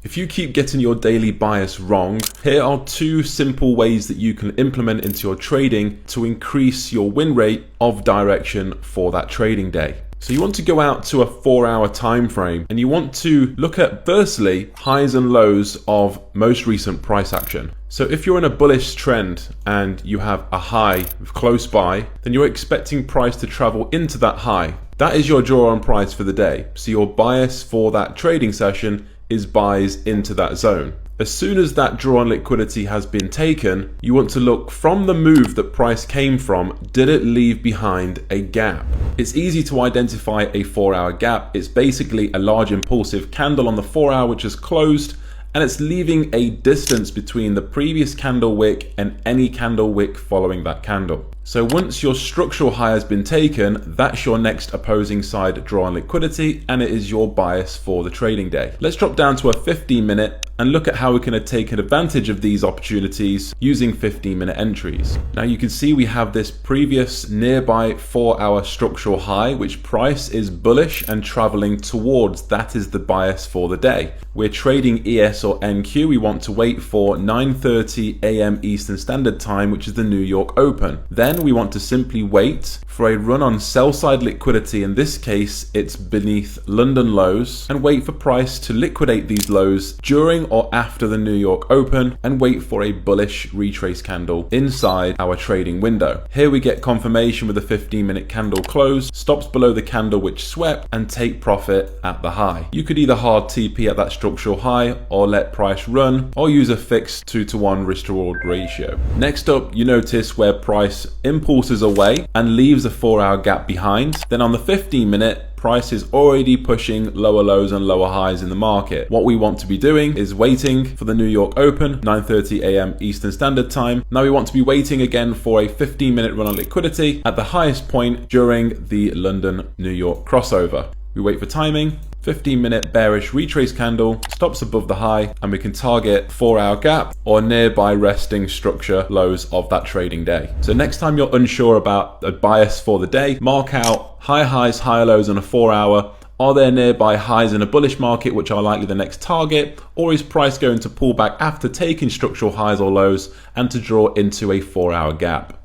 If you keep getting your daily bias wrong, here are 2 simple ways that you can implement into your trading to increase your win rate of direction for that trading day. So you want to go out to a 4-hour time frame and you want to look at firstly highs and lows of most recent price action. So if you're in a bullish trend and you have a high close by, then you're expecting price to travel into that high. That is your draw on price for the day. So your bias for that trading session is buys into that zone. As soon as that draw on liquidity has been taken, you want to look from the move that price came from, did it leave behind a gap? It's easy to identify a 4-hour gap. It's basically a large impulsive candle on the 4-hour which is closed, and it's leaving a distance between the previous candle wick and any candle wick following that candle. So once your structural high has been taken, that's your next opposing side draw on liquidity, and it is your bias for the trading day. Let's drop down to a 15-minute and look at how we can take advantage of these opportunities using 15-minute entries. Now you can see we have this previous nearby 4-hour structural high, which price is bullish and traveling towards. That is the bias for the day. We're trading ES or NQ. We want to wait for 9:30 a.m. Eastern Standard Time, which is the New York Open. Then we want to simply wait for a run on sell side liquidity. In this case, it's beneath London lows, and wait for price to liquidate these lows during or after the New York Open, and wait for a bullish retrace candle inside our trading window. Here we get confirmation with a 15-minute candle close, stops below the candle which swept, and take profit at the high. You could either hard TP at that structural high or let price run, or use a fixed 2-to-1 risk to reward ratio. Next up, you notice where price impulses away and leaves a 4-hour gap behind. Then on the 15-minute, price is already pushing lower lows and lower highs in the market. What we want to be doing is waiting for the New York Open, 9:30 a.m. Eastern Standard Time. Now we want to be waiting again for a 15-minute run on liquidity at the highest point during the London-New York crossover. We wait for timing. 15-minute bearish retrace candle stops above the high, and we can target 4-hour gap or nearby resting structure lows of that trading day. So next time you're unsure about a bias for the day, mark out high highs, high lows on a 4-hour. Are there nearby highs in a bullish market which are likely the next target, or is price going to pull back after taking structural highs or lows and to draw into a 4-hour gap?